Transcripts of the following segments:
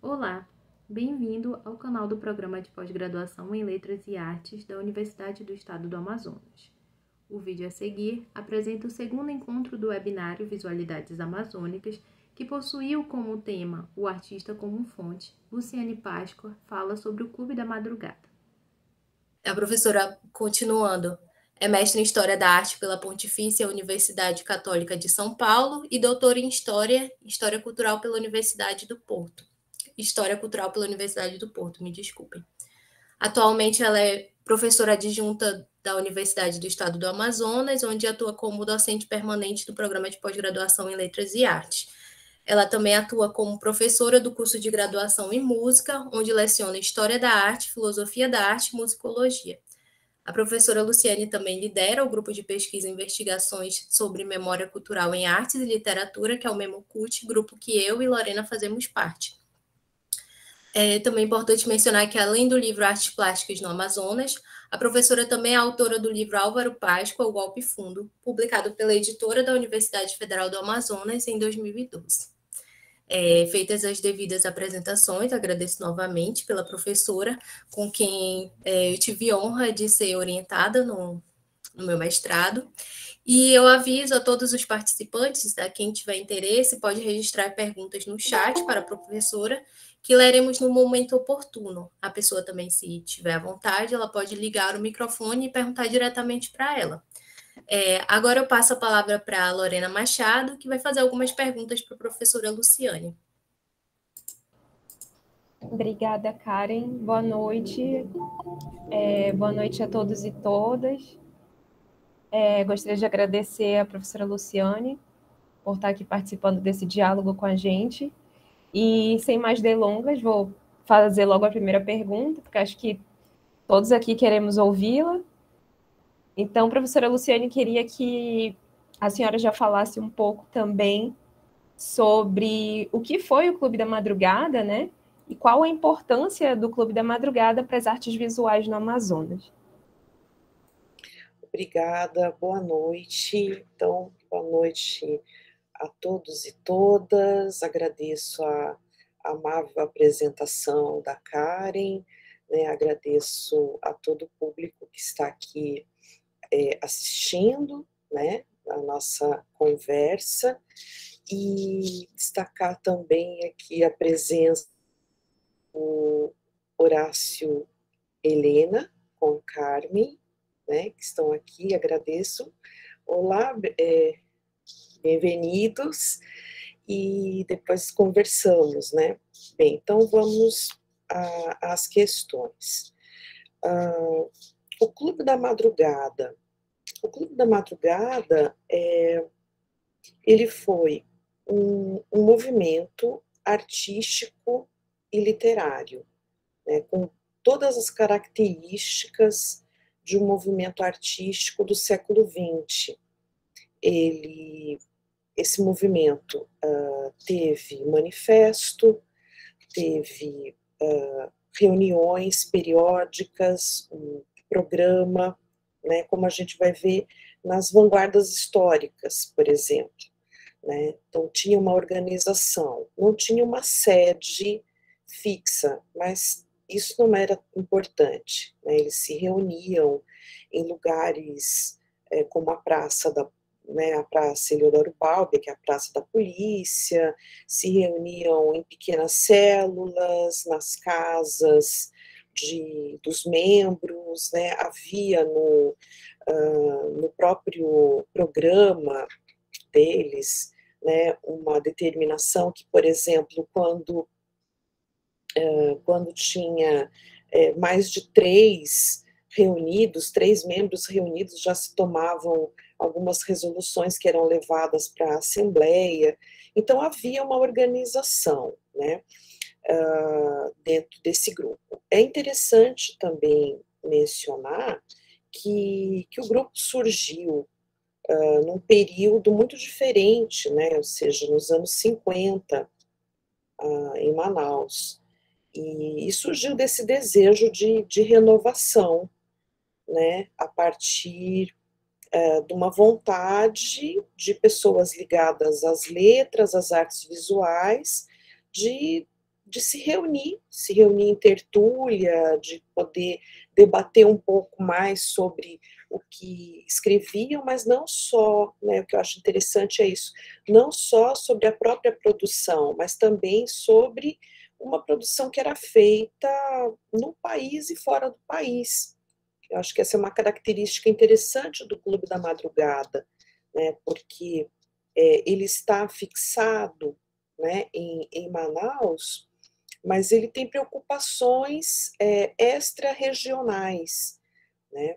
Olá, bem-vindo ao canal do Programa de Pós-Graduação em Letras e Artes da Universidade do Estado do Amazonas. O vídeo a seguir apresenta o segundo encontro do webinário Visualidades Amazônicas, que possuiu como tema o artista como fonte. Luciane Páscoa fala sobre o Clube da Madrugada. A professora, continuando, é mestre em História da Arte pela Pontifícia Universidade Católica de São Paulo e doutora em História Cultural pela Universidade do Porto. História Cultural pela Universidade do Porto, me desculpem. Atualmente ela é professora adjunta da Universidade do Estado do Amazonas, onde atua como docente permanente do programa de pós-graduação em Letras e Artes. Ela também atua como professora do curso de graduação em música, onde leciona História da Arte, Filosofia da Arte e Musicologia. A professora Luciane também lidera o grupo de pesquisa e investigações sobre memória cultural em artes e literatura, que é o MEMOCUT, grupo que eu e Lorena fazemos parte. É também importante mencionar que, além do livro Artes Plásticas no Amazonas, a professora também é autora do livro Álvaro Páscoa, O Golpe Fundo, publicado pela editora da Universidade Federal do Amazonas em 2012. Feitas as devidas apresentações, agradeço novamente pela professora, com quem eu tive honra de ser orientada no meu mestrado. E eu aviso a todos os participantes, tá? Quem tiver interesse, pode registrar perguntas no chat para a professora, que leremos no momento oportuno. A pessoa também, se tiver à vontade, ela pode ligar o microfone e perguntar diretamente para ela. Agora eu passo a palavra para a Lorena Machado, que vai fazer algumas perguntas para a professora Luciane. Obrigada, Karen. Boa noite. Boa noite a todos e todas. Gostaria de agradecer à professora Luciane por estar aqui participando desse diálogo com a gente. E, sem mais delongas, vou fazer logo a primeira pergunta, porque acho que todos aqui queremos ouvi-la. Então, professora Luciane, queria que a senhora já falasse um pouco também sobre o que foi o Clube da Madrugada, né? E qual a importância do Clube da Madrugada para as artes visuais no Amazonas. Obrigada, boa noite. Então, boa noite a todos e todas. Agradeço a amável apresentação da Karen, né? Agradeço a todo o público que está aqui assistindo, né, a nossa conversa, e destacar também aqui a presença do Horácio Helena com Carmen, né, que estão aqui, agradeço. Olá, bem-vindos, e depois conversamos, né. Bem, então vamos às questões. O Clube da Madrugada. O Clube da Madrugada, ele foi um movimento artístico e literário, né, com todas as características de um movimento artístico do século XX. Esse movimento teve manifesto, teve reuniões periódicas, um programa, né, como a gente vai ver nas vanguardas históricas, por exemplo, né? Então, tinha uma organização, não tinha uma sede fixa, mas isso não era importante, né? Eles se reuniam em lugares como a Praça né, a Praça Eleodoro Balbi, que é a Praça da Polícia, se reuniam em pequenas células, nas casas dos membros, né? Havia no próprio programa deles, né, uma determinação que, por exemplo, quando tinha mais de três membros reunidos, já se tomavam algumas resoluções que eram levadas para a Assembleia. Então, havia uma organização, né, dentro desse grupo. É interessante também mencionar que o grupo surgiu num período muito diferente, né, ou seja, nos anos 50, em Manaus. E surgiu desse desejo de renovação, né, a partir de uma vontade de pessoas ligadas às letras, às artes visuais, de de se reunir em tertúlia, de poder debater um pouco mais sobre o que escreviam, mas não só, né, o que eu acho interessante é isso, não só sobre a própria produção, mas também sobre uma produção que era feita no país e fora do país. Eu acho que essa é uma característica interessante do Clube da Madrugada, né, porque ele está fixado, né, em Manaus, mas ele tem preocupações extra-regionais, né?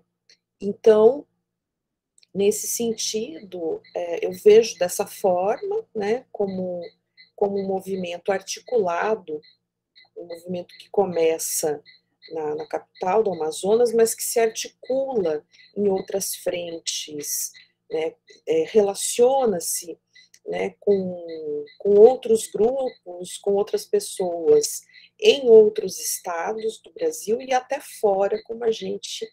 Então, nesse sentido, eu vejo dessa forma, né, como um movimento articulado, um movimento que começa na capital do Amazonas, mas que se articula em outras frentes, né, relaciona-se, né, com outros grupos, com outras pessoas em outros estados do Brasil e até fora, como a gente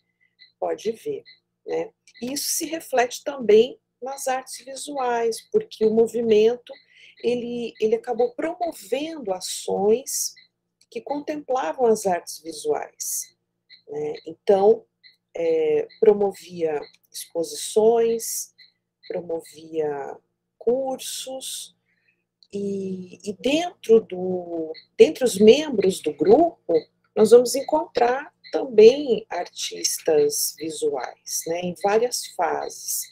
pode ver, né. E isso se reflete também nas artes visuais, porque o movimento ele acabou promovendo ações que contemplavam as artes visuais, né. Então, promovia exposições, promovia cursos, e dentre os membros do grupo, nós vamos encontrar também artistas visuais, né, em várias fases.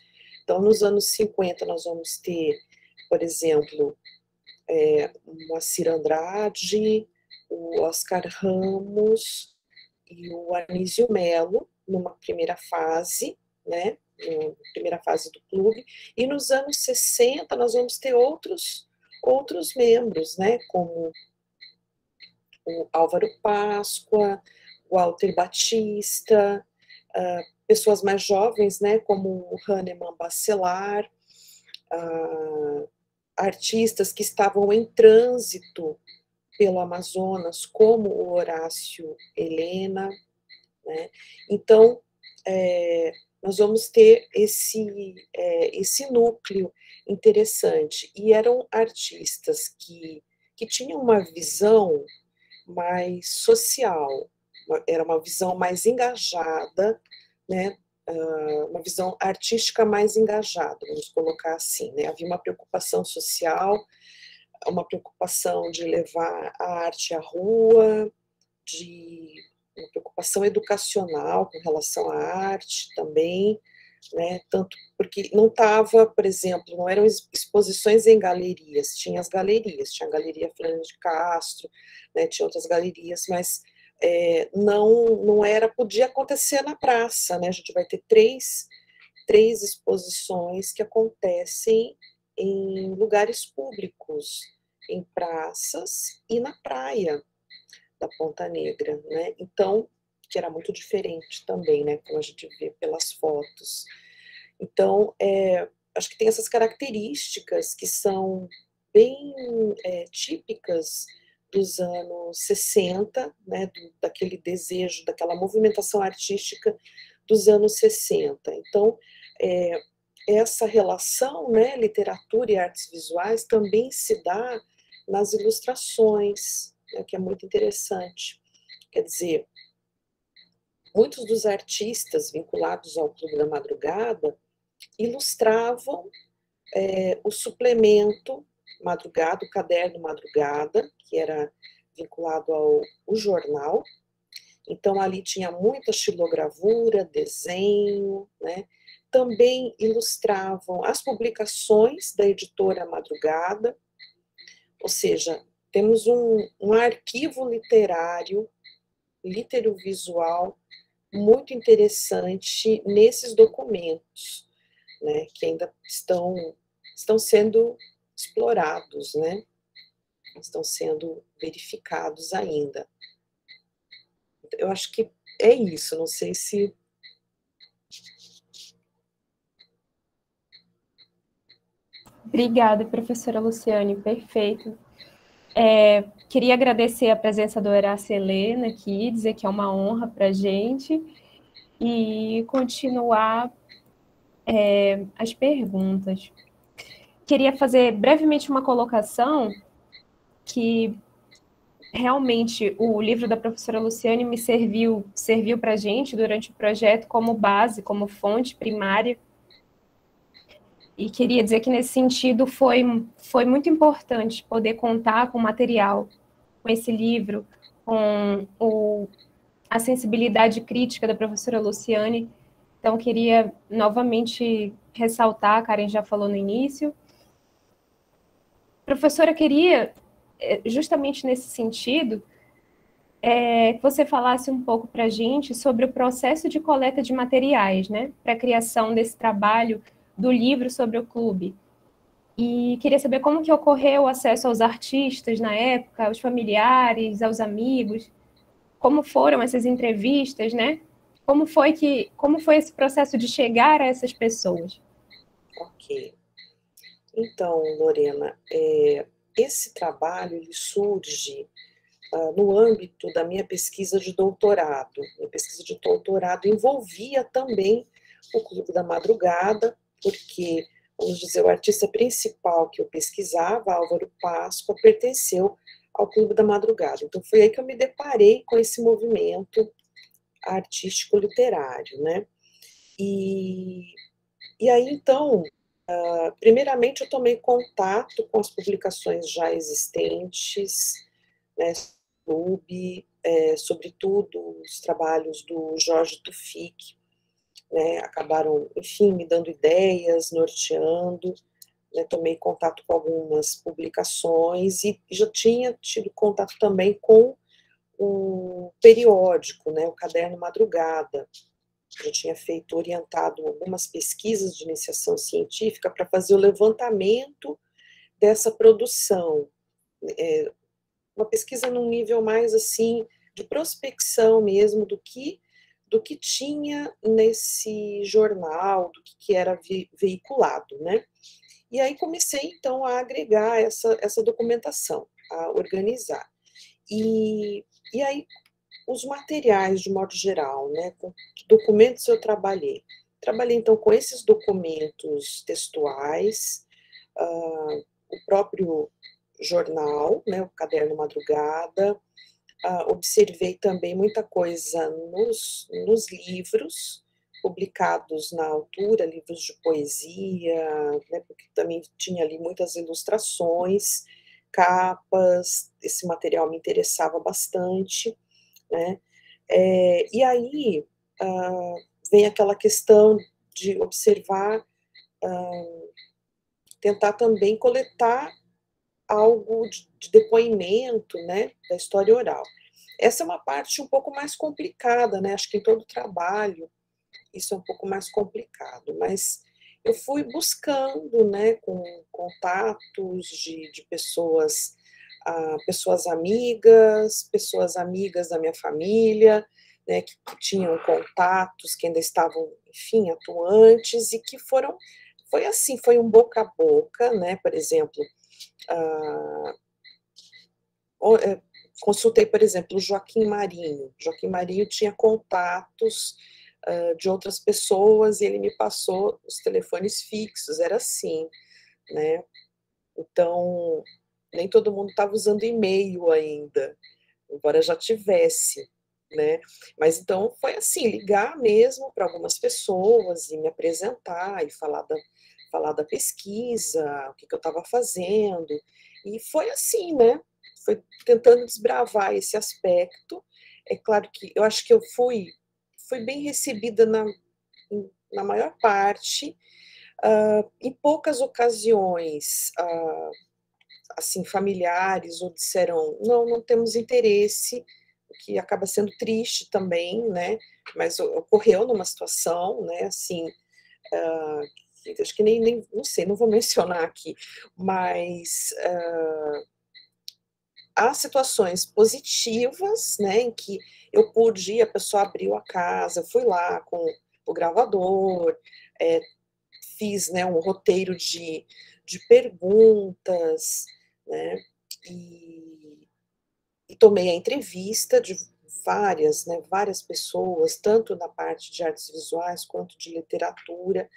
Então, nos anos 50, nós vamos ter, por exemplo, Moacir Andrade, o Oscar Ramos e o Anísio Melo, numa primeira fase, né, primeira fase do clube, e nos anos 60 nós vamos ter outros membros, né, como o Álvaro Páscoa, o Walter Batista, pessoas mais jovens, né, como o Hahnemann Bacelar, artistas que estavam em trânsito pelo Amazonas, como o Horácio Helena, né. Então, nós vamos ter esse núcleo interessante. E eram artistas que tinham uma visão mais social, era uma visão mais engajada, né, uma visão artística mais engajada, vamos colocar assim, né. Havia uma preocupação social, uma preocupação de levar a arte à rua, uma preocupação educacional com relação à arte também, né, tanto porque não estava, por exemplo, não eram exposições em galerias, tinha as galerias, tinha a Galeria Floriano de Castro, né, tinha outras galerias, mas não era, podia acontecer na praça, né, a gente vai ter três exposições que acontecem em lugares públicos, em praças e na praia da Ponta Negra, né, então, que era muito diferente também, né, como a gente vê pelas fotos. Então, acho que tem essas características que são bem típicas dos anos 60, né, daquele desejo, daquela movimentação artística dos anos 60. Então, essa relação, né, literatura e artes visuais também se dá nas ilustrações, né, que é muito interessante. Quer dizer, muitos dos artistas vinculados ao Clube da Madrugada ilustravam o suplemento Madrugada, o caderno Madrugada, que era vinculado ao jornal. Então, ali tinha muita xilogravura, desenho, né? Também ilustravam as publicações da editora Madrugada, ou seja, temos um arquivo literário, literovisual, muito interessante nesses documentos, né, que ainda estão sendo explorados, né, estão sendo verificados ainda. Eu acho que é isso, não sei se... Obrigada, professora Luciane, perfeito. Queria agradecer a presença do Horácio Helena aqui, dizer que é uma honra para a gente, e continuar as perguntas. Queria fazer brevemente uma colocação que realmente o livro da professora Luciane me serviu para a gente durante o projeto como base, como fonte primária. E queria dizer que, nesse sentido, foi muito importante poder contar com o material, com esse livro, com a sensibilidade crítica da professora Luciane. Então, queria novamente ressaltar, a Karen já falou no início. Professora, queria, justamente nesse sentido, que você falasse um pouco para a gente sobre o processo de coleta de materiais, né, para a criação desse trabalho do livro sobre o clube. E queria saber como que ocorreu o acesso aos artistas na época, aos familiares, aos amigos, como foram essas entrevistas, né? Como foi esse processo de chegar a essas pessoas? Ok. Então, Lorena, esse trabalho ele surge no âmbito da minha pesquisa de doutorado. Minha pesquisa de doutorado envolvia também o Clube da Madrugada, porque, vamos dizer, o artista principal que eu pesquisava, Álvaro Páscoa, pertenceu ao Clube da Madrugada. Então, foi aí que eu me deparei com esse movimento artístico-literário, né? E aí, então, primeiramente eu tomei contato com as publicações já existentes, né, clube, sobretudo os trabalhos do Jorge Tufik, né, acabaram, enfim, me dando ideias, norteando, né, tomei contato com algumas publicações e já tinha tido contato também com o periódico, né, o Caderno Madrugada. Eu tinha feito, orientado algumas pesquisas de iniciação científica para fazer o levantamento dessa produção, uma pesquisa num nível mais assim de prospecção mesmo do que tinha nesse jornal, do que era veiculado, né? E aí comecei então a agregar essa documentação, a organizar. E aí os materiais de modo geral, né? Com que documentos eu trabalhei? Trabalhei então com esses documentos textuais, o próprio jornal, né, o Caderno Madrugada, observei também muita coisa nos livros publicados na altura, livros de poesia, né, porque também tinha ali muitas ilustrações, capas, esse material me interessava bastante, né, e aí vem aquela questão de observar, tentar também coletar algo de depoimento, né, da história oral. Essa é uma parte um pouco mais complicada, né, acho que em todo trabalho isso é um pouco mais complicado, mas eu fui buscando, né, com contatos de pessoas, pessoas amigas da minha família, né, que tinham contatos, que ainda estavam, enfim, atuantes, e que foi assim, foi um boca a boca, né, por exemplo, consultei, por exemplo, o Joaquim Marinho. Joaquim Marinho tinha contatos de outras pessoas e ele me passou os telefones fixos, era assim, né? Então, nem todo mundo estava usando e-mail ainda, embora já tivesse, né? Mas então foi assim, ligar mesmo para algumas pessoas e me apresentar e falar da pesquisa, o que eu estava fazendo. E foi assim, né? Foi tentando desbravar esse aspecto. É claro que eu acho que eu fui bem recebida na maior parte. Em poucas ocasiões, assim, familiares ou disseram, não temos interesse, o que acaba sendo triste também, né? Mas ocorreu numa situação, né? Assim, acho que nem não sei, não vou mencionar aqui, mas há situações positivas, né, em que eu pude ir, a pessoa abriu a casa, eu fui lá com o gravador, fiz, né, um roteiro de perguntas, né, e tomei a entrevista de várias pessoas, tanto na parte de artes visuais quanto de literatura,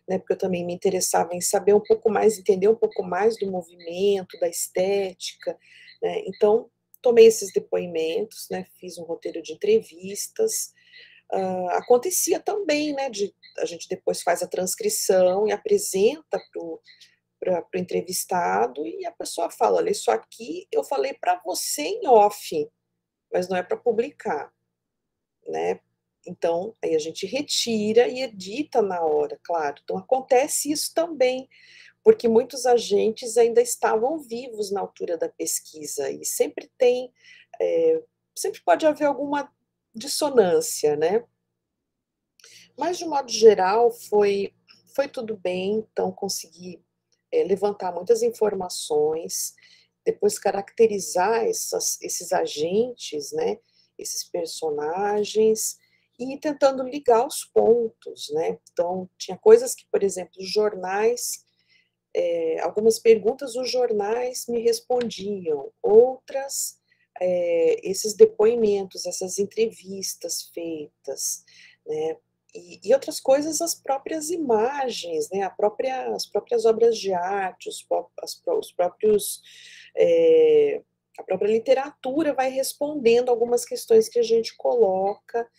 né, porque eu também me interessava em saber um pouco mais, entender um pouco mais do movimento, da estética, né, então tomei esses depoimentos, né, fiz um roteiro de entrevistas. Acontecia também, né, a gente depois faz a transcrição e apresenta para o entrevistado, e a pessoa fala, olha, isso aqui eu falei para você em off, mas não é para publicar, né? Então, aí a gente retira e edita na hora, claro. Então, acontece isso também, porque muitos agentes ainda estavam vivos na altura da pesquisa, e sempre sempre pode haver alguma dissonância, né? Mas, de modo geral, foi tudo bem, então consegui levantar muitas informações, depois caracterizar esses agentes, né, esses personagens, e tentando ligar os pontos, né? Então, tinha coisas que, por exemplo, os jornais, algumas perguntas os jornais me respondiam, outras, esses depoimentos, essas entrevistas feitas, né? E outras coisas, as próprias imagens, né? As próprias obras de arte, os próprios, a própria literatura vai respondendo algumas questões que a gente coloca,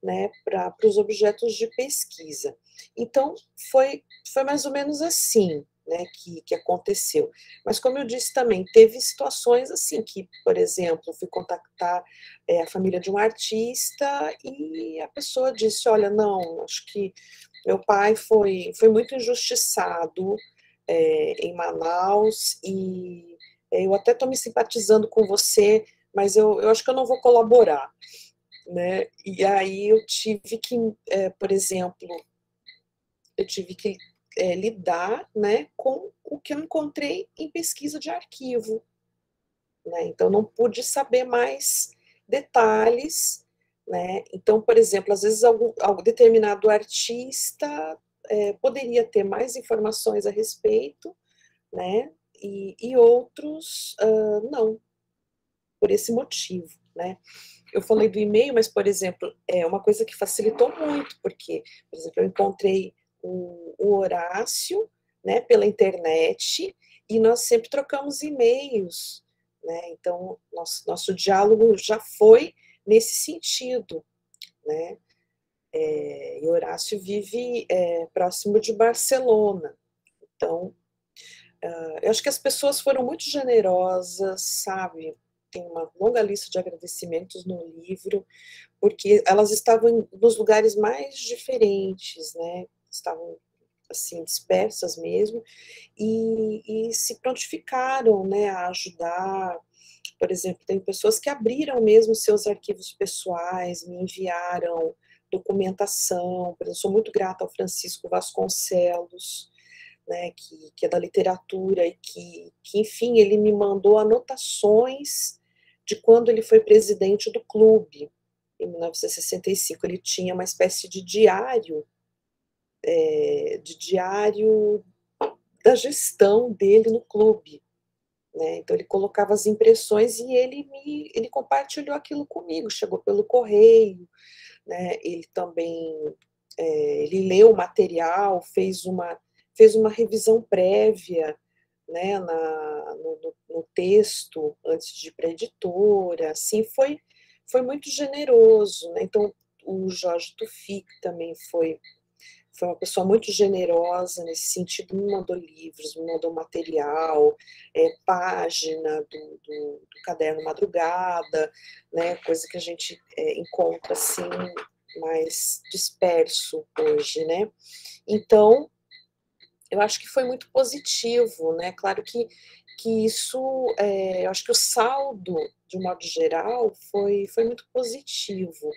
né, para os objetos de pesquisa. Então, foi mais ou menos assim, né, que aconteceu. Mas, como eu disse também, teve situações assim que, por exemplo, fui contactar a família de um artista e a pessoa disse, olha, não, acho que meu pai foi muito injustiçado em Manaus, e eu até estou me simpatizando com você, mas eu acho que eu não vou colaborar, né? E aí eu tive que, por exemplo, lidar, né, com o que eu encontrei em pesquisa de arquivo, né? Então não pude saber mais detalhes, né? Então, por exemplo, às vezes algum determinado artista poderia ter mais informações a respeito, né? E outros não, por esse motivo, né? Eu falei do e-mail, mas, por exemplo, é uma coisa que facilitou muito, porque, por exemplo, eu encontrei o Horácio, né, pela internet, e nós sempre trocamos e-mails, né? Então, nosso diálogo já foi nesse sentido, né? E o Horácio vive próximo de Barcelona, então, eu acho que as pessoas foram muito generosas, sabe? Tem uma longa lista de agradecimentos no livro, porque elas estavam nos lugares mais diferentes, né? Estavam assim dispersas mesmo, e se prontificaram, né, a ajudar. Por exemplo, tem pessoas que abriram mesmo seus arquivos pessoais, me enviaram documentação. Por exemplo, eu sou muito grata ao Francisco Vasconcelos, né, que é da literatura, e que, enfim, ele me mandou anotações de quando ele foi presidente do clube, em 1965. Ele tinha uma espécie de diário da gestão dele no clube, né? Então ele colocava as impressões e ele compartilhou aquilo comigo, chegou pelo correio, né? Ele também ele leu o material, fez uma revisão prévia, né, no texto antes de ir para a editora, assim, foi muito generoso, né? Então o Jorge Tufik também foi uma pessoa muito generosa nesse sentido, me mandou livros, me mandou material, página do Caderno Madrugada, né, coisa que a gente encontra assim mais disperso hoje, né? Então, eu acho que foi muito positivo, né? Claro que isso, eu acho que o saldo, de um modo geral, foi muito positivo,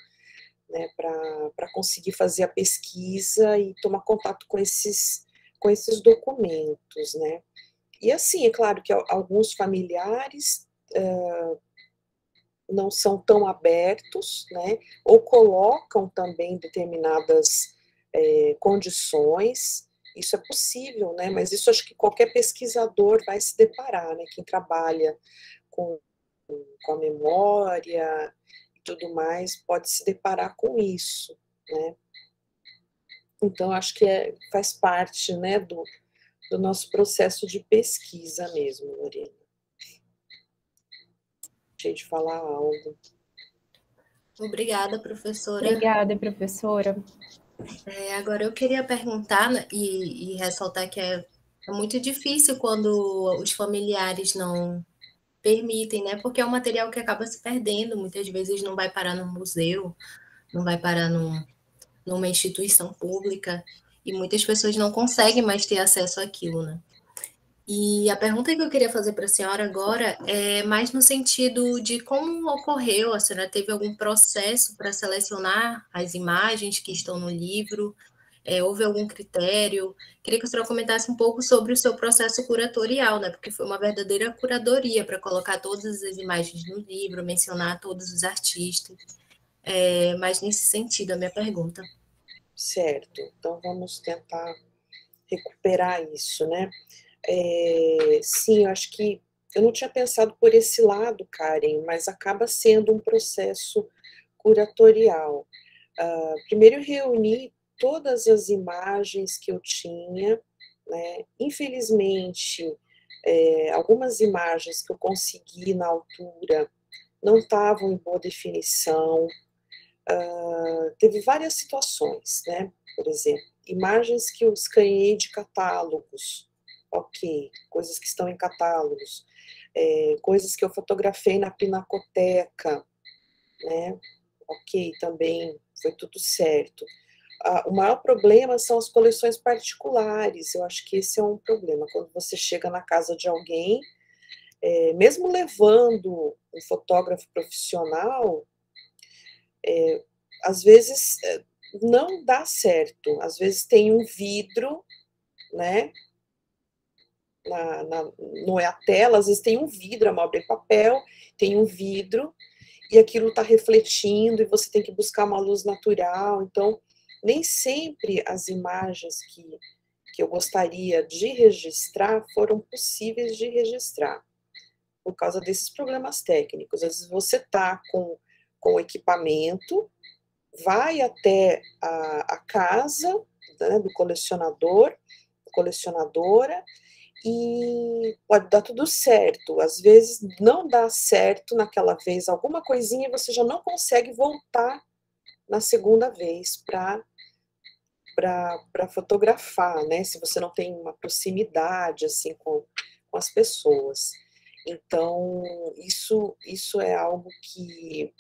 né, para conseguir fazer a pesquisa e tomar contato com esses documentos, né? E assim, é claro que alguns familiares não são tão abertos, né, ou colocam também determinadas condições. Isso é possível, né, mas isso acho que qualquer pesquisador vai se deparar, né, quem trabalha com a memória e tudo mais, pode se deparar com isso, né. Então, acho que faz parte, né, do nosso processo de pesquisa mesmo, Lorena. deixei de falar algo. Obrigada, professora. Obrigada, professora. Agora eu queria perguntar, né, e ressaltar que é muito difícil quando os familiares não permitem, né? Porque é um material que acaba se perdendo, muitas vezes não vai parar no museu, não vai parar numa instituição pública, e muitas pessoas não conseguem mais ter acesso àquilo, né? E a pergunta que eu queria fazer para a senhora agora é mais no sentido de como ocorreu, a senhora teve algum processo para selecionar as imagens que estão no livro? Houve algum critério? Queria que a senhora comentasse um pouco sobre o seu processo curatorial, né? Porque foi uma verdadeira curadoria para colocar todas as imagens no livro, mencionar todos os artistas. Mas nesse sentido, a minha pergunta. Certo, então vamos tentar recuperar isso, né? Sim, eu acho que eu não tinha pensado por esse lado, Karen, mas acaba sendo um processo curatorial. Primeiro eu reuni todas as imagens que eu tinha, né? Infelizmente, algumas imagens que eu consegui na altura não estavam em boa definição. Teve várias situações, né? Por exemplo, imagens que eu escaneei de catálogos, ok, coisas que estão em catálogos, coisas que eu fotografei na Pinacoteca, né? Ok, também foi tudo certo. O maior problema são as coleções particulares, eu acho que esse é um problema, quando você chega na casa de alguém, mesmo levando um fotógrafo profissional, às vezes não dá certo, às vezes tem um vidro, né, não é a tela, às vezes tem um vidro, é uma obra em papel, tem um vidro, e aquilo está refletindo, e você tem que buscar uma luz natural, então, nem sempre as imagens que eu gostaria de registrar foram possíveis de registrar, por causa desses problemas técnicos. Às vezes você está com o equipamento, vai até a casa, né, do colecionador, colecionadora, e pode dar tudo certo. Às vezes não dá certo naquela vez alguma coisinha e você já não consegue voltar na segunda vez para fotografar, né? Se você não tem uma proximidade assim com as pessoas. Então, isso é algo que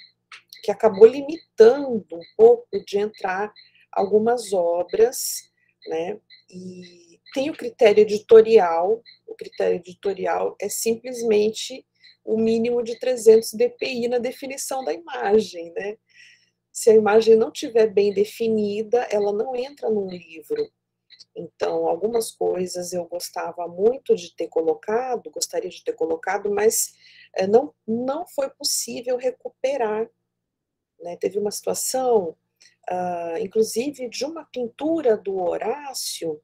acabou limitando um pouco de entrar algumas obras, né? E tem o critério editorial é simplesmente o mínimo de 300 dpi na definição da imagem, né? Se a imagem não estiver bem definida, ela não entra num livro. Então, algumas coisas eu gostava muito de ter colocado, gostaria de ter colocado, mas não foi possível recuperar, né? Teve uma situação, inclusive, de uma pintura do Horácio,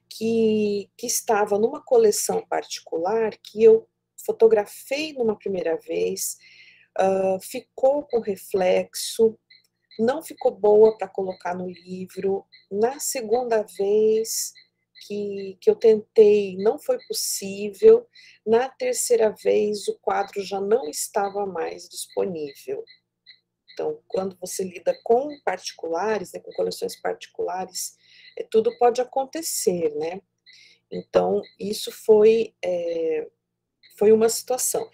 que estava numa coleção particular, que eu fotografei numa primeira vez, ficou com reflexo, não ficou boa para colocar no livro. Na segunda vez que eu tentei, não foi possível. Na terceira vez, o quadro já não estava mais disponível. Então, quando você lida com particulares, né, com coleções particulares, tudo pode acontecer, né? Então, isso foi uma situação.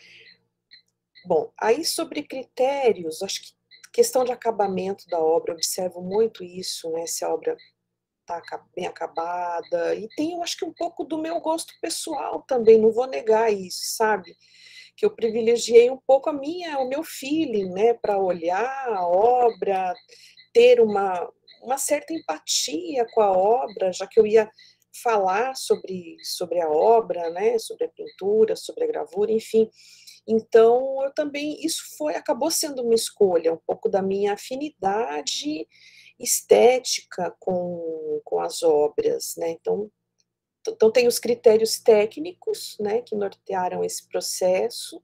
Bom, aí sobre critérios, acho que questão de acabamento da obra, eu observo muito isso, né, se a obra está bem acabada, e tem, eu acho que um pouco do meu gosto pessoal também, não vou negar isso, sabe? Que eu privilegiei um pouco o meu feeling, né, para olhar a obra, ter uma certa empatia com a obra, já que eu ia falar sobre a obra, né, sobre a pintura, sobre a gravura, enfim. Então, eu também, isso acabou sendo uma escolha, um pouco da minha afinidade estética com as obras, né? Então tem os critérios técnicos, né, que nortearam esse processo,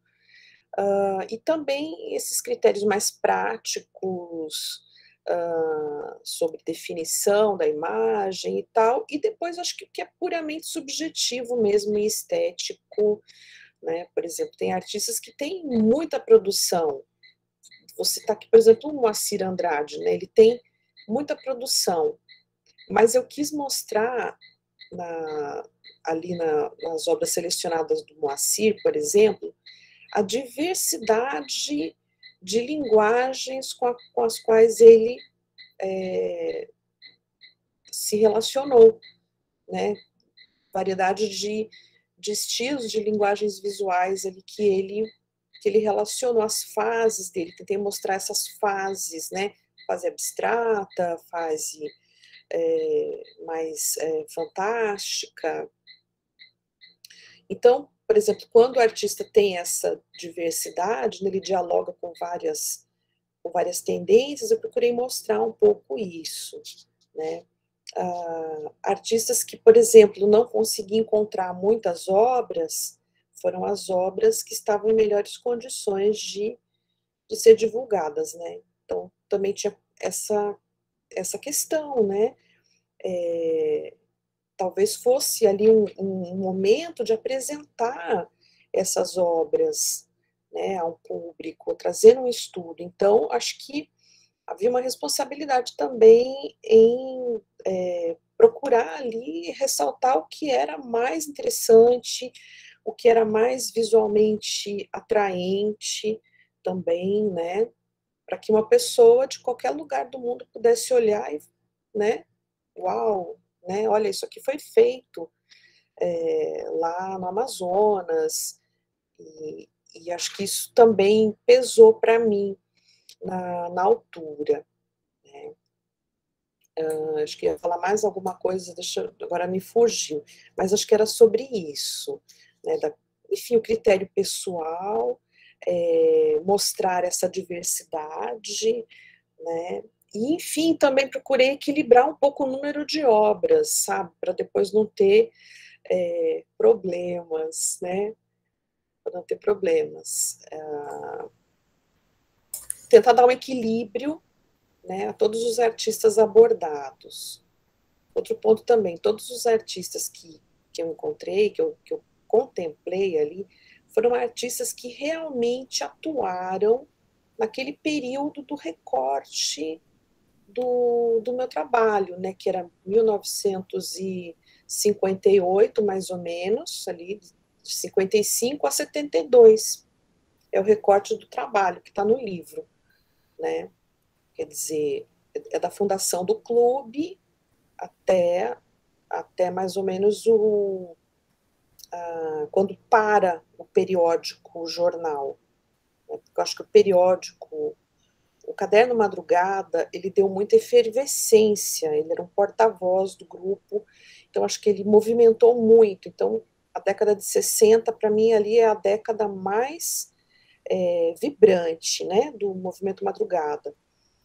e também esses critérios mais práticos, sobre definição da imagem e tal, e depois acho que o que é puramente subjetivo mesmo e estético, né? Por exemplo, tem artistas que têm muita produção. Você está aqui, por exemplo, o Moacir Andrade, né? Ele tem muita produção, mas eu quis mostrar nas obras selecionadas do Moacir, por exemplo, a diversidade de linguagens com as quais ele se relacionou, né? Variedade de estilos, de linguagens visuais ali que ele relacionou, as fases dele. Tentei mostrar essas fases, né? Fase abstrata, fase mais fantástica. Então, por exemplo, quando o artista tem essa diversidade, né, ele dialoga com várias tendências, eu procurei mostrar um pouco isso, né? Artistas que, por exemplo, não consegui encontrar muitas obras, foram as obras que estavam em melhores condições de ser divulgadas, né? Então, também tinha essa questão, né? Talvez fosse ali um momento de apresentar essas obras, né, ao público, trazer um estudo. Então, acho que havia uma responsabilidade também em procurar ali ressaltar o que era mais interessante, o que era mais visualmente atraente também, né, para que uma pessoa de qualquer lugar do mundo pudesse olhar e, né, uau, né, olha, isso aqui foi feito lá no Amazonas, e acho que isso também pesou para mim na altura. Né? Acho que ia falar mais alguma coisa, agora me fugiu, mas acho que era sobre isso, né? Enfim, o critério pessoal, mostrar essa diversidade, né? E, enfim, também procurei equilibrar um pouco o número de obras, sabe, para depois não ter problemas, né? Para não ter problemas. Tentar dar um equilíbrio, né, a todos os artistas abordados. Outro ponto também, todos os artistas que eu encontrei, que eu contemplei ali, foram artistas que realmente atuaram naquele período do recorte do meu trabalho, né, que era 1958, mais ou menos, ali, de 55 a 72. É o recorte do trabalho que está no livro, né? Quer dizer, é da fundação do clube até mais ou menos quando para o periódico, o jornal. Eu acho que o periódico, o Caderno Madrugada, ele deu muita efervescência, ele era um porta-voz do grupo, então acho que ele movimentou muito. Então, a década de 60, para mim, ali é a década mais vibrante, né, do movimento Madrugada.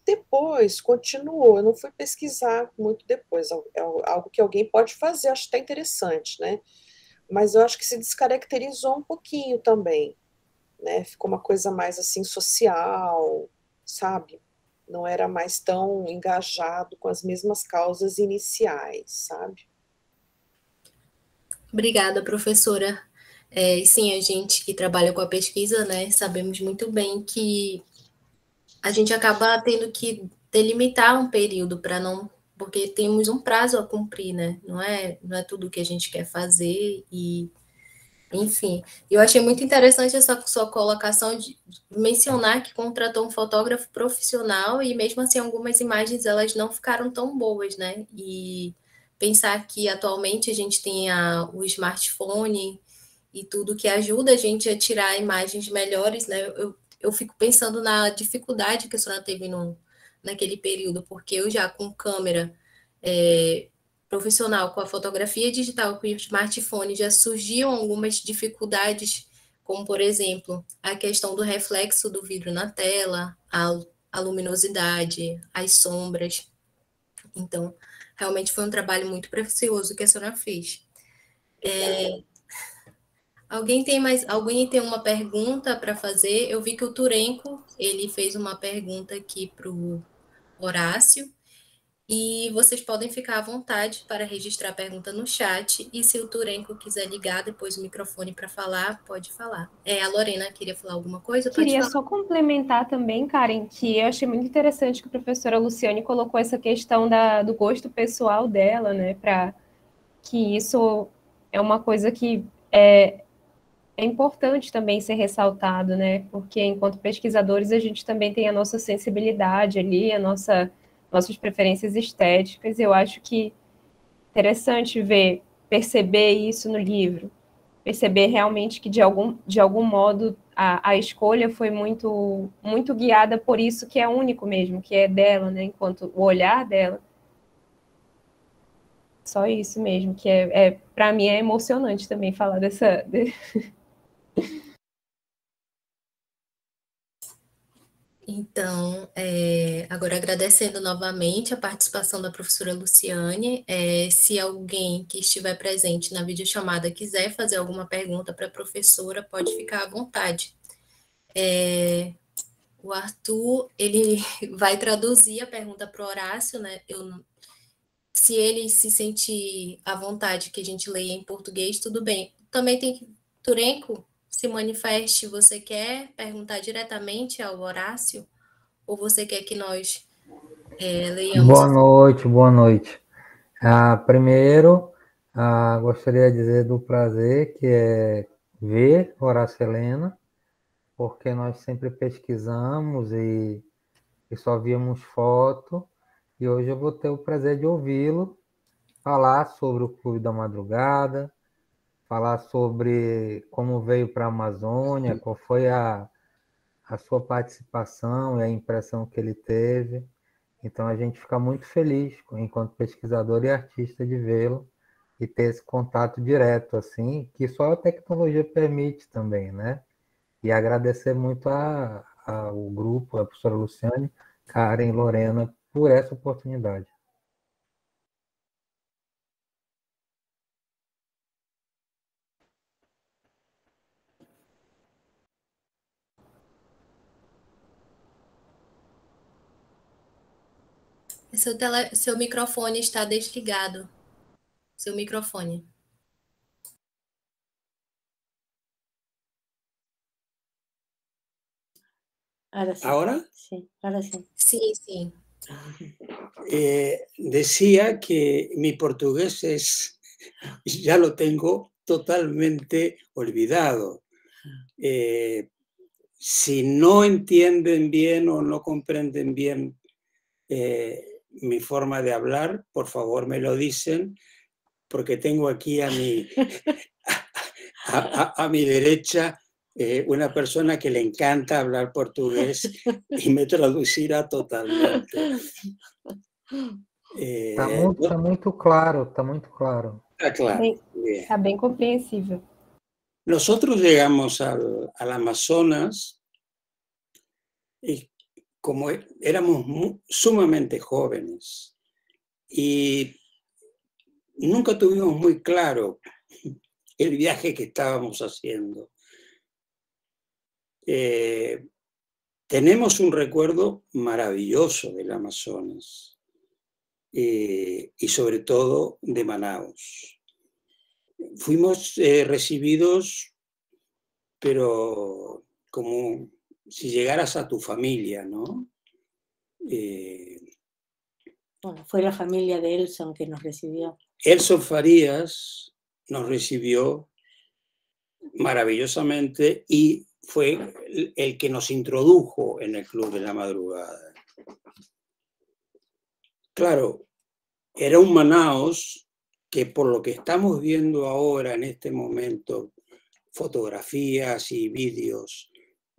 Depois, continuou, eu não fui pesquisar muito depois, é algo que alguém pode fazer, acho até interessante, né, mas eu acho que se descaracterizou um pouquinho também, né, ficou uma coisa mais, assim, social, sabe, não era mais tão engajado com as mesmas causas iniciais, sabe. Obrigada, professora. E sim, a gente que trabalha com a pesquisa, né, sabemos muito bem que a gente acaba tendo que delimitar um período para não, porque temos um prazo a cumprir, né? Não é tudo que a gente quer fazer e, enfim. Eu achei muito interessante essa sua colocação de mencionar que contratou um fotógrafo profissional e mesmo assim algumas imagens elas não ficaram tão boas, né? E pensar que atualmente a gente tem o smartphone e tudo que ajuda a gente a tirar imagens melhores, né? Eu fico pensando na dificuldade que a senhora teve naquele período, porque eu já com câmera profissional, com a fotografia digital, com o smartphone, já surgiam algumas dificuldades, como, por exemplo, a questão do reflexo do vidro na tela, a luminosidade, as sombras. Então, realmente foi um trabalho muito precioso que a senhora fez. Alguém tem uma pergunta para fazer? Eu vi que o Turenco, ele fez uma pergunta aqui para o Horácio. E vocês podem ficar à vontade para registrar a pergunta no chat, e se o Turenco quiser ligar depois o microfone para falar, pode falar. A Lorena queria falar alguma coisa? Pode Queria falar. só complementar também, Karen, que eu achei muito interessante que a professora Luciane colocou essa questão do gosto pessoal dela, né, para que isso é uma coisa que é importante também ser ressaltado, né, porque enquanto pesquisadores a gente também tem a nossa sensibilidade ali, nossas preferências estéticas. Eu acho que interessante perceber isso no livro, perceber realmente que de algum modo a escolha foi muito muito guiada por isso que é único mesmo, que é dela, né? Enquanto o olhar dela. Só isso mesmo, que para mim é emocionante também falar dessa. Então, agora agradecendo novamente a participação da professora Luciane, se alguém que estiver presente na videochamada quiser fazer alguma pergunta para a professora, pode ficar à vontade. O Arthur, ele vai traduzir a pergunta para o Horácio, né? Se ele se sentir à vontade que a gente leia em português, tudo bem. Também tem Turenco, se manifeste, você quer perguntar diretamente ao Horácio? Ou você quer que nós leiamos? Boa noite, boa noite. Primeiro, gostaria de dizer do prazer que é ver Horácio Helena, porque nós sempre pesquisamos e só víamos foto, e hoje eu vou ter o prazer de ouvi-lo falar sobre o Clube da Madrugada, falar sobre como veio para a Amazônia, qual foi a sua participação e a impressão que ele teve. Então a gente fica muito feliz, enquanto pesquisador e artista, de vê-lo e ter esse contato direto, assim, que só a tecnologia permite também, né? E agradecer muito ao grupo, a professora Luciane, Karen e Lorena, por essa oportunidade. Seu microfone está desligado. Seu microfone. ¿Ahora? Sí, ahora sí. Sí, sí. Decía que mi portugués ya lo tengo totalmente olvidado. Si no entienden bien o no comprenden bien mi forma de hablar, por favor me lo dicen, porque tengo aquí a mi derecha una persona que le encanta hablar portugués y me traducirá totalmente. Está muito claro, está muito claro. Está claro. Está bem compreensível. Nosotros llegamos al Amazonas y como éramos sumamente jóvenes y nunca tuvimos muy claro el viaje que estábamos haciendo. Tenemos un recuerdo maravilloso del Amazonas y sobre todo de Manaus. Fuimos recibidos, pero como si llegaras a tu familia, ¿no? Bueno, fue la familia de Elson que nos recibió. Elson Farías nos recibió maravillosamente y fue el que nos introdujo en el Club de la Madrugada. Claro, era un Manaos que, por lo que estamos viendo ahora en este momento, fotografías y vídeos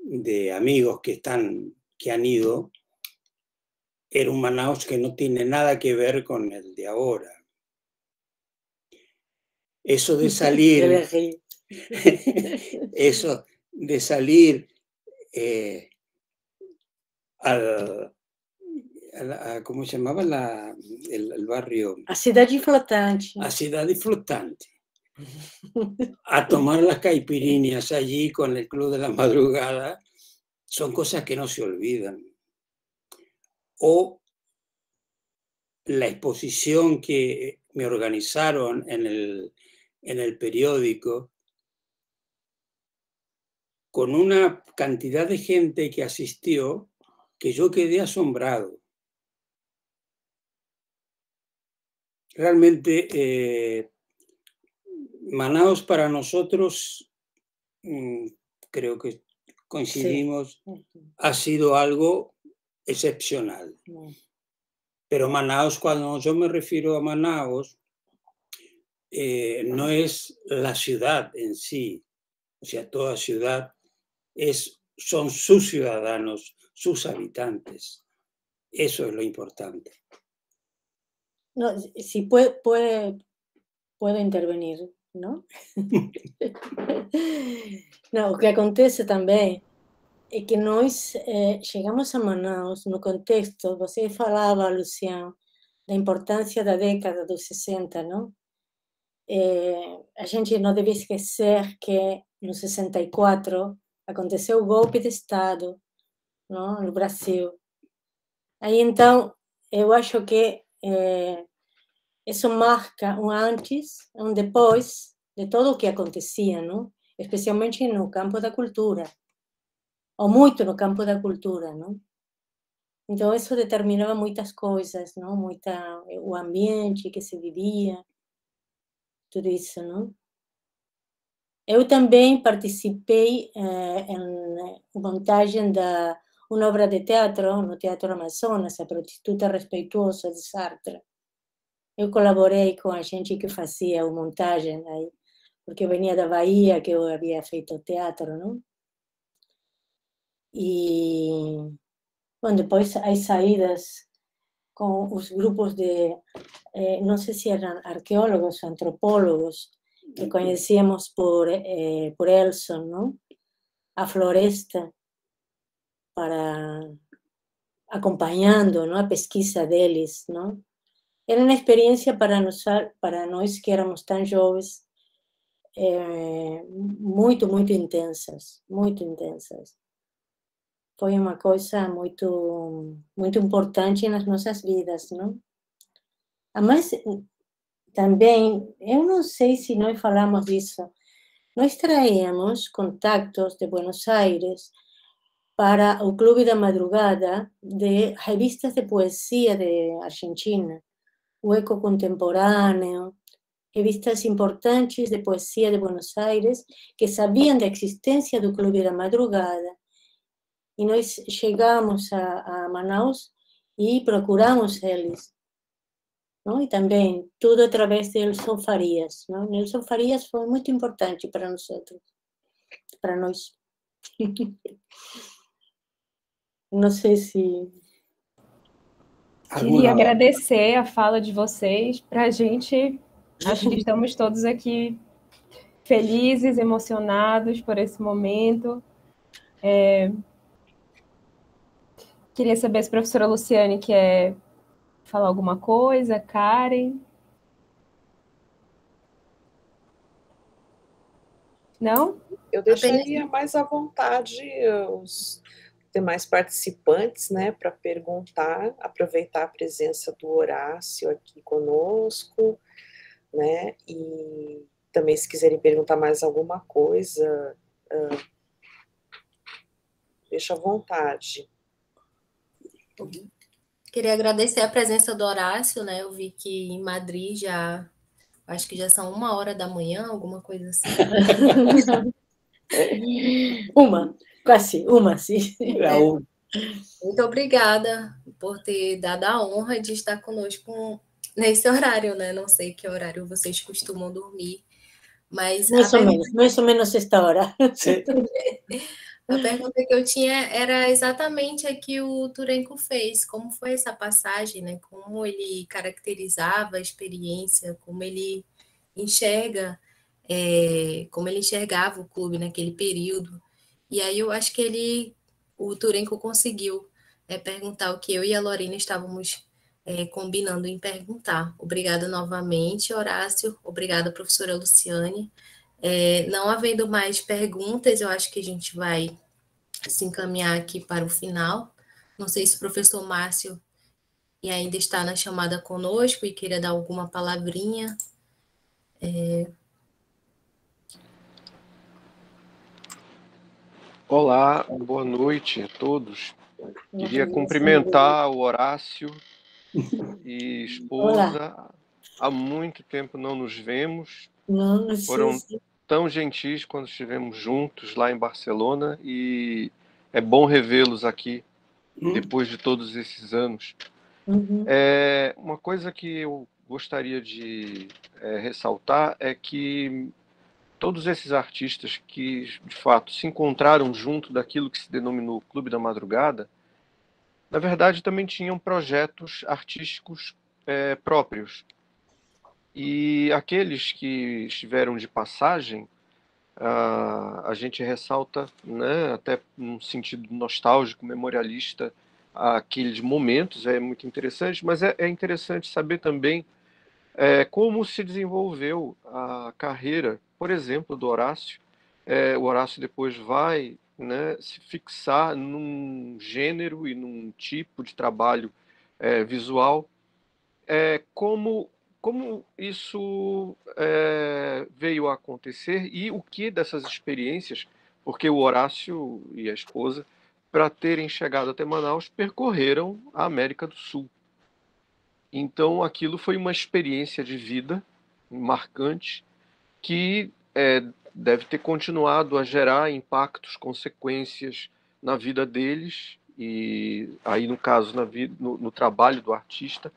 de amigos que han ido, era un Manaos que no tiene nada que ver con el de ahora. Eso de salir, eso de salir ¿cómo se llamaba el barrio? A Cidade Flotante. A Cidade Flotante. A tomar las caipirinhas allí con el Club de la Madrugada, son cosas que no se olvidan. O la exposición que me organizaron en el periódico, con una cantidad de gente que asistió, que yo quedé asombrado. Realmente, Manaos para nosotros, creo que coincidimos, Sí. ha sido algo excepcional. Pero Manaos, cuando yo me refiero a Manaos, no es la ciudad en sí, o sea, toda ciudad son sus ciudadanos, sus habitantes. Eso es lo importante. No, si puedo intervenir, ¿no? Não, o que acontece também é que nós chegamos a Manaus no contexto, você falava, Luciano, da importância da década dos 60, não? A gente não deve esquecer que no 64 aconteceu o golpe de Estado, não, no Brasil. Aí, então, eu acho que isso marca um antes, um depois de tudo o que acontecia, não? Especialmente no campo da cultura, ou muito no campo da cultura, não? Então, isso determinava muitas coisas, não? O ambiente que se vivia, tudo isso, não? Eu também participei em montagem de uma obra de teatro no Teatro Amazonas, A Prostituta Respeituosa, de Sartre. Eu colaborei com a gente que fazia a montagem aí, porque eu venia da Bahia, que eu havia feito teatro, não? E, bom, depois as saídas com os grupos de, não sei se eram arqueólogos, antropólogos, que conhecíamos por Elson, não? A floresta, acompanhando, não? A pesquisa deles, não? Era uma experiência para nós que éramos tão jovens, muito, muito intensas, muito intensas. Foi uma coisa muito, muito importante nas nossas vidas, não? Mas também, eu não sei se nós falamos disso, nós traíamos contactos de Buenos Aires para o Clube da Madrugada de revistas de poesia de Argentina, o Eco Contemporâneo, revistas importantes de poesia de Buenos Aires que sabiam da existência do Clube da Madrugada. E nós chegamos a Manaus e procuramos eles. Não? E também tudo através de Nelson Farias. Não? Nelson Farias foi muito importante para nós. Não sei se... Queria agradecer a fala de vocês. Para a gente, acho que estamos todos aqui felizes, emocionados por esse momento. Queria saber se a professora Luciane quer falar alguma coisa, Karen. Não? Eu deixaria mais à vontade os demais participantes, né, para perguntar, aproveitar a presença do Horácio aqui conosco, né, e também se quiserem perguntar mais alguma coisa, deixa à vontade. Queria agradecer a presença do Horácio, né? Eu vi que em Madrid acho que já são 1h da manhã, alguma coisa assim. Quase uma, sim. Muito obrigada por ter dado a honra de estar conosco nesse horário, né? Não sei que horário vocês costumam dormir, mas... Mais ou menos esta hora. A pergunta que eu tinha era exatamente a que o Turenko fez. Como foi essa passagem, né? Como ele caracterizava a experiência, como ele enxergava o clube naquele período. E aí eu acho que o Turenko conseguiu perguntar o que eu e a Lorena estávamos combinando em perguntar. Obrigada novamente, Horácio. Obrigada, professora Luciane. Não havendo mais perguntas, eu acho que a gente vai se encaminhar aqui para o final. Não sei se o professor Márcio e ainda está na chamada conosco e queira dar alguma palavrinha. Olá, boa noite a todos. Queria cumprimentar o Horácio e esposa. Há muito tempo não nos vemos. Foram tão gentis quando estivemos juntos lá em Barcelona e é bom revê-los aqui depois de todos esses anos. Uma coisa que eu gostaria de ressaltar é que todos esses artistas que, de fato, se encontraram junto daquilo que se denominou Clube da Madrugada, na verdade, também tinham projetos artísticos próprios. E aqueles que estiveram de passagem, a gente ressalta, né, até num sentido nostálgico, memorialista, aqueles momentos, é muito interessante, mas é interessante saber também como se desenvolveu a carreira, por exemplo, do Horácio. O Horácio depois vai, né, se fixar num gênero e num tipo de trabalho visual. Como isso veio a acontecer e o que dessas experiências, porque o Horácio e a esposa, para terem chegado até Manaus, percorreram a América do Sul. Então, aquilo foi uma experiência de vida marcante que deve ter continuado a gerar impactos, consequências na vida deles e aí, no caso, no trabalho do artista,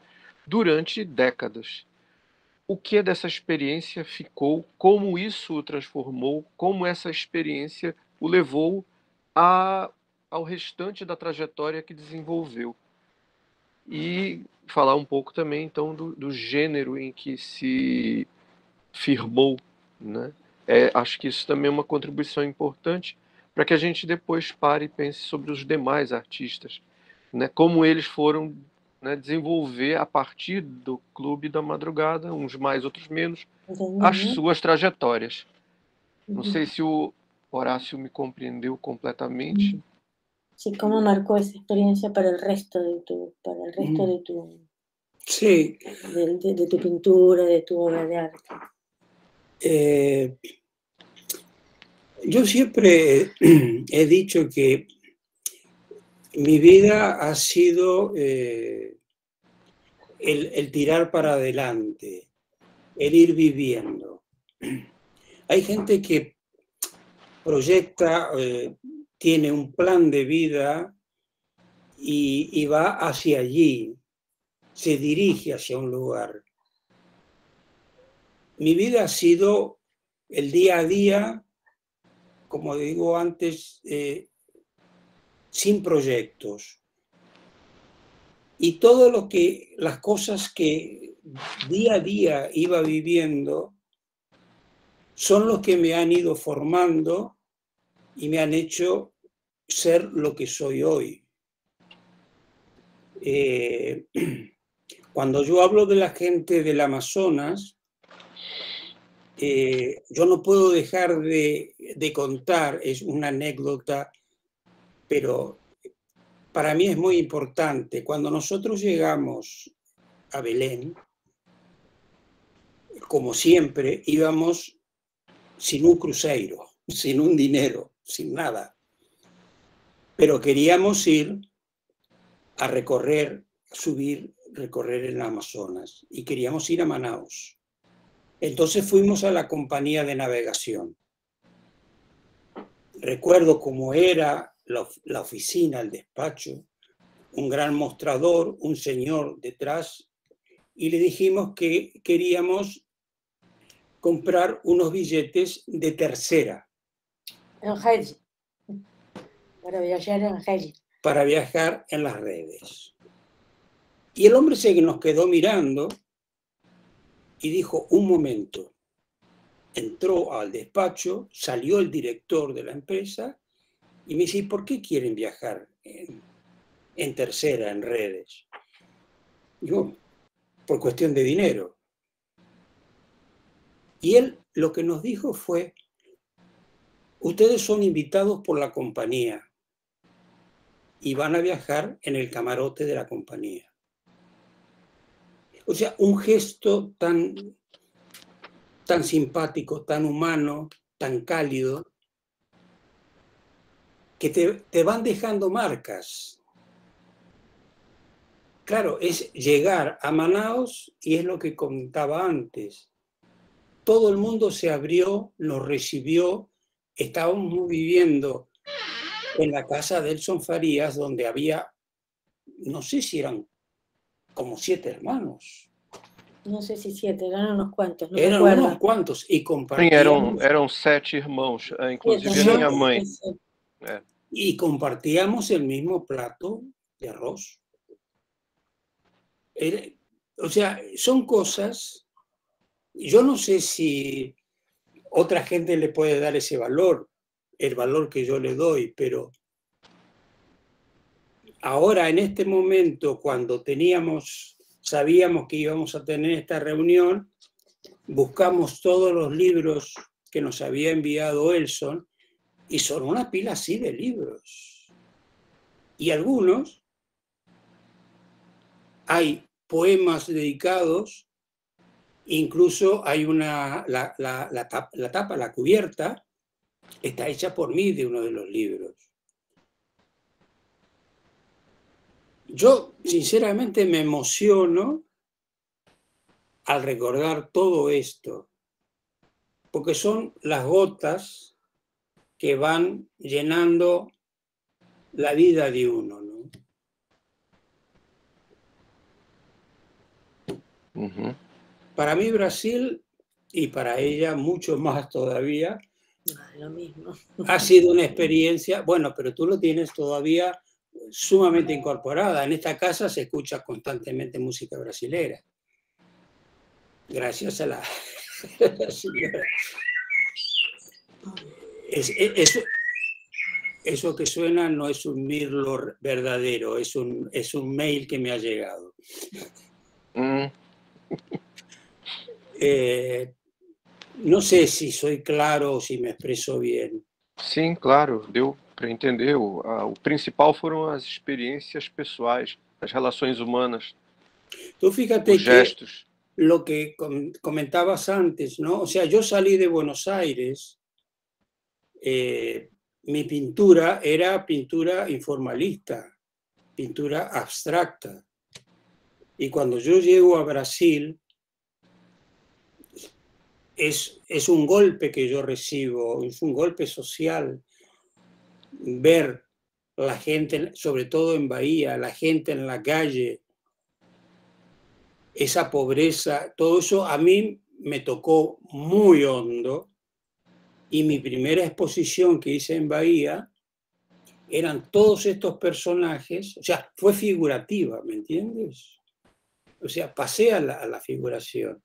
durante décadas. O que dessa experiência ficou, como isso o transformou, como essa experiência o levou ao restante da trajetória que desenvolveu. E falar um pouco também, então, do gênero em que se firmou, né? Acho que isso também é uma contribuição importante para que a gente depois pare e pense sobre os demais artistas, né? Como eles foram, né, desenvolver a partir do Clube da Madrugada, uns mais, outros menos, as suas trajetórias. Não sei se o Horácio me compreendeu completamente. Sí, ¿cómo marcó esa experiencia para el resto de Sí. de tu pintura, de tu obra de arte? Yo siempre he dicho que mi vida ha sido el tirar para adelante, el ir viviendo. Hay gente que proyecta, tiene un plan de vida y va hacia allí, se dirige hacia un lugar. Mi vida ha sido el día a día, como digo antes, sin proyectos. Y las cosas que día a día iba viviendo son los que me han ido formando y me han hecho ser lo que soy hoy. Cuando yo hablo de la gente del Amazonas, yo no puedo dejar de contar, es una anécdota, pero para mí es muy importante. Cuando nosotros llegamos a Belén, como siempre, íbamos sin un cruceiro, sin un dinero, sin nada. Pero queríamos ir a recorrer el Amazonas y queríamos ir a Manaus. Entonces fuimos a la compañía de navegación. Recuerdo cómo era la oficina, el despacho, un gran mostrador, un señor detrás, y le dijimos que queríamos comprar unos billetes de tercera. Para viajar en Heli. Para viajar en las redes. Y el hombre se nos quedó mirando y dijo, un momento. Entró al despacho, salió el director de la empresa y me dice, ¿por qué quieren viajar en tercera, en redes? Digo, por cuestión de dinero. Y él lo que nos dijo fue, ustedes son invitados por la compañía y van a viajar en el camarote de la compañía. O sea, un gesto tan simpático, tan humano, tan cálido, que te van dejando marcas. Claro, es llegar a Manaos y es lo que contaba antes. Todo el mundo se abrió, nos recibió, estábamos viviendo en la casa de Elson Farías, donde había, no sé si eran como 7 hermanos. No sé si 7, eran unos cuantos, no eran recuerdo. unos cuantos, y compartíamos. Eram 7 irmãos, inclusive a minha mãe. Y compartíamos el mismo plato de arroz. O sea, son cosas, yo no sé si otra gente le puede dar ese valor, el valor que yo le doy, pero ahora en este momento, cuando sabíamos que íbamos a tener esta reunión, buscamos todos los libros que nos había enviado Elson, y son una pila así de libros. Y algunos, hay poemas dedicados, incluso hay la tapa, la cubierta, está hecha por mí de uno de los libros. Yo, sinceramente, me emociono al recordar todo esto, porque son las gotas que van llenando la vida de uno, ¿no? Uhum. Para mí Brasil, y para ella mucho más todavía, lo mismo. Ha sido una experiencia, bueno, pero tú lo tienes todavía sumamente incorporada. En esta casa se escucha constantemente música brasilera. Gracias a la señora. Eso que suena no es un mirlo verdadero, es un mail que me ha llegado. No sé si soy claro o si me expreso bien. Sim, claro, deu para entender. O principal foram as experiências pessoais, as relações humanas, Tú fíjate os gestos. Lo que comentabas antes, ¿no? O sea, yo salí de Buenos Aires, mi pintura era pintura informalista, pintura abstracta. Y cuando yo llego a Brasil, es un golpe que yo recibo, es un golpe social, ver la gente, sobre todo en Bahía, la gente en la calle, esa pobreza, todo eso a mí me tocó muy hondo. Y mi primera exposición que hice en Bahía eran todos estos personajes, o sea, fue figurativa, ¿me entiendes? O sea, pasé a la figuración.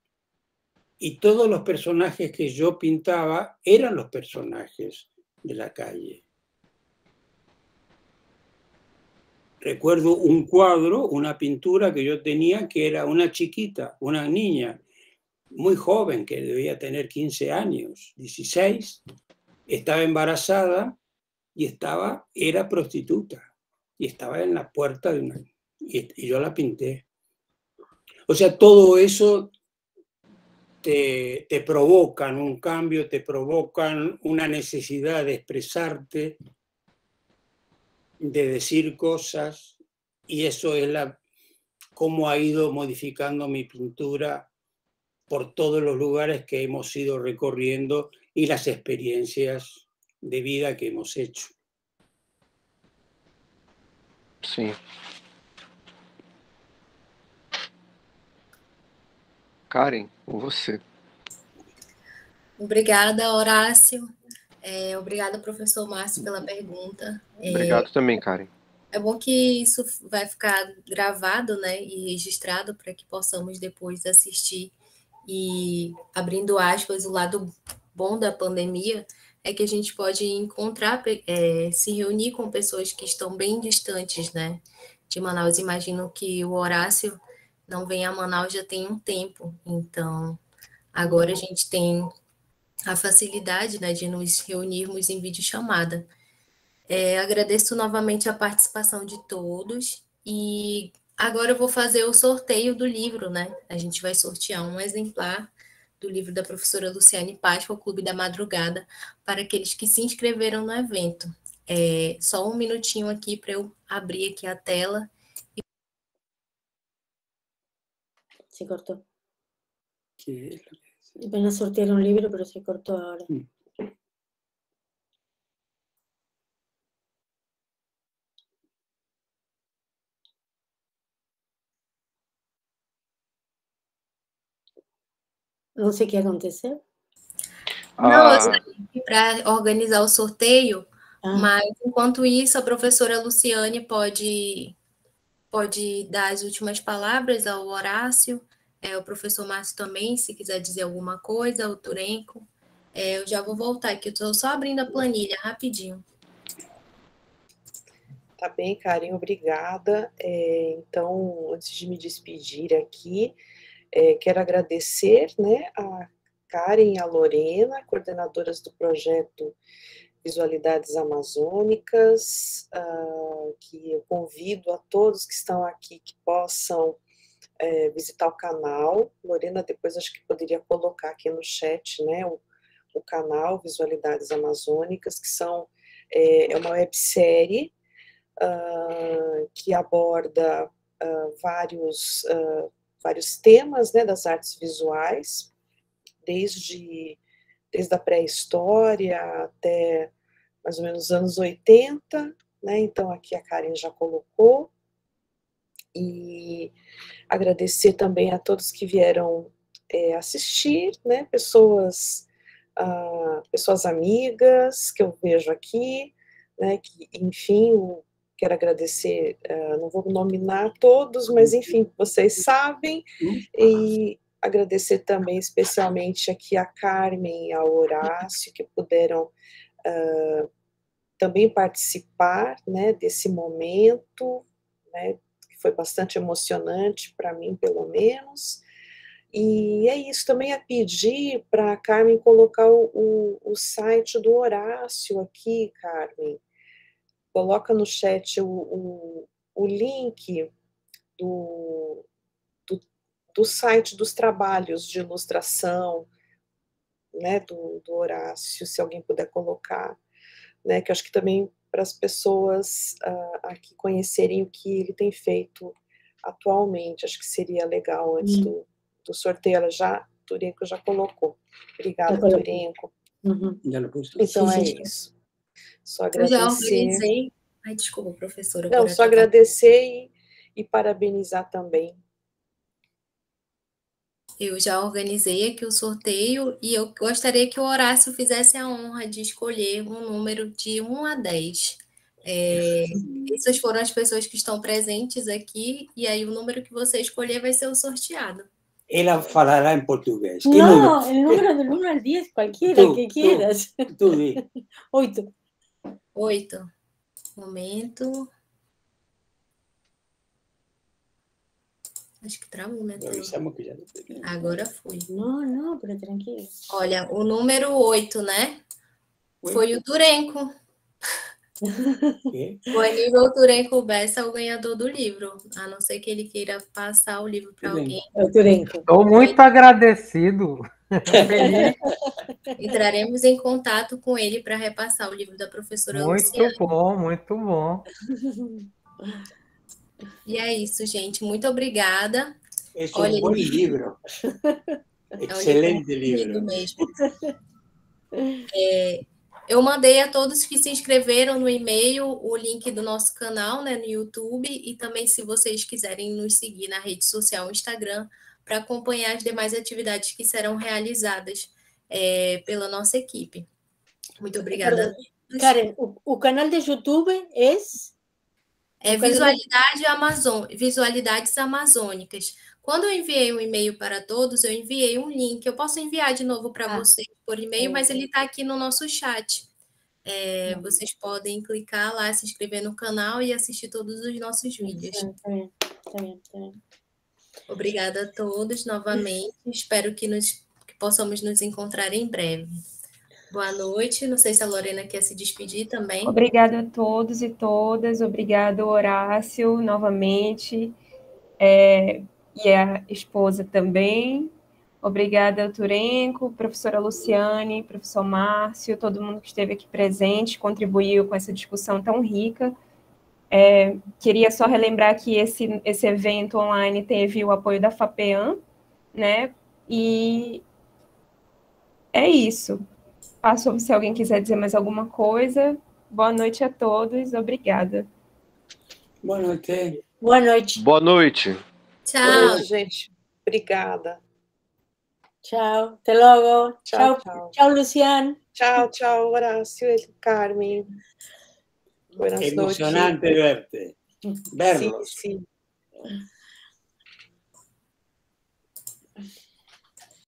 Y todos los personajes que yo pintaba eran los personajes de la calle. Recuerdo un cuadro, una pintura que yo tenía, que era una chiquita, una niña muy joven, que debía tener 15 años, 16, estaba embarazada y era prostituta, y estaba en la puerta de una... Y yo la pinté. O sea, todo eso te provocan un cambio, te provocan una necesidad de expresarte, de decir cosas, y eso es cómo ha ido modificando mi pintura por todos los lugares que hemos ido recorriendo y las experiencias de vida que hemos hecho. Sim. Karen, com você. Obrigada, Horácio. Obrigada, professor Márcio, pela pergunta. Obrigado também, Karen. É bom que isso vai ficar gravado, né, e registrado para que possamos depois assistir. E, abrindo aspas, o lado bom da pandemia é que a gente pode encontrar, se reunir com pessoas que estão bem distantes, né, de Manaus. Imagino que o Horácio não vem a Manaus já tem um tempo, então agora a gente tem a facilidade, né, de nos reunirmos em videochamada. Agradeço novamente a participação de todos e Agora eu vou fazer o sorteio do livro, né? A gente vai sortear um exemplar do livro da professora Luciane Páscoa, o Clube da Madrugada, para aqueles que se inscreveram no evento. Só um minutinho aqui para eu abrir aqui a tela. Se cortou. Van a sortear un libro, pero se cortó ahora. Não sei o que aconteceu. Não, eu saí para organizar o sorteio, mas enquanto isso, a professora Luciane pode dar as últimas palavras ao Horácio, o professor Márcio também, se quiser dizer alguma coisa, o Turenco. Eu já vou voltar aqui, eu estou só abrindo a planilha, rapidinho. Tá bem, Karen, obrigada. Então, antes de me despedir aqui, quero agradecer, né, a Karen e a Lorena, coordenadoras do projeto Visualidades Amazônicas, que eu convido a todos que estão aqui que possam visitar o canal. Lorena, depois acho que poderia colocar aqui no chat, né, o canal Visualidades Amazônicas, que é uma websérie que aborda vários temas, né, das artes visuais, desde a pré-história até mais ou menos os anos 80, né, então aqui a Karen já colocou, e agradecer também a todos que vieram assistir, né, pessoas amigas que eu vejo aqui, né, que, enfim, quero agradecer, não vou nominar todos, mas, enfim, vocês sabem, e agradecer também especialmente aqui a Carmen e ao Horácio, que puderam também participar, né, desse momento, né, que foi bastante emocionante para mim, pelo menos. E é isso, também a pedir para a Carmen colocar o site do Horácio aqui, Carmen. Coloca no chat o link do site dos trabalhos de ilustração, né, do Horácio, se alguém puder colocar, né, que eu acho que também para as pessoas aqui conhecerem o que ele tem feito atualmente, acho que seria legal antes do sorteio. Turenco já colocou. Obrigada, Turenco. Então é isso. Só agradecer. Eu já organizei. Ai, desculpa, professora. Não, só agradecer e parabenizar também. Eu já organizei aqui o sorteio e eu gostaria que o Horácio fizesse a honra de escolher um número de 1 a 10. Essas foram as pessoas que estão presentes aqui, e aí o número que você escolher vai ser o sorteado. Ela falará em português. No, el número del 1 al 10, cualquiera, el que quieras. Tú di. 8. 8. Momento. Acho que travou, né? Agora foi. Não, pero tranquilo. Olha, o número 8, né? Foi o Turenco. O Aníbal Turenco Bessa é o ganhador do livro, a não ser que ele queira passar o livro para alguém. É o Turenco. Estou muito agradecido. Feliz. Entraremos em contato com ele para repassar o livro da professora Luciane. Muito bom, muito bom. E é isso, gente. Muito obrigada. É um bom livro. Excelente livro. Mesmo. Eu mandei a todos que se inscreveram no e-mail o link do nosso canal, né, no YouTube, e também, se vocês quiserem nos seguir na rede social Instagram, para acompanhar as demais atividades que serão realizadas pela nossa equipe. Muito obrigada. Karen, o canal de YouTube Visualidades Amazônicas. Quando eu enviei um e-mail para todos, eu enviei um link. Eu posso enviar de novo para vocês por e-mail, mas ele está aqui no nosso chat. Vocês podem clicar lá, se inscrever no canal e assistir todos os nossos vídeos. Tá bem. Obrigada a todos novamente. Espero que possamos nos encontrar em breve. Boa noite. Não sei se a Lorena quer se despedir também. Obrigada a todos e todas. Obrigado, Horácio, novamente. e a esposa também. Obrigada, Turenco, professora Luciane, professor Márcio, todo mundo que esteve aqui presente, contribuiu com essa discussão tão rica. Queria só relembrar que esse evento online teve o apoio da FAPEAM, né? E é isso. Passo se alguém quiser dizer mais alguma coisa. Boa noite a todos, obrigada. Boa noite. Boa noite. Boa noite. Tchau. Boa noite, gente. Obrigada. Tchau. Até logo. Tchau, tchau. Tchau, Luciano. Tchau, tchau, Horacio e Carmen. Buenas Emocionante noches. verte. Verlos. Sí, sí.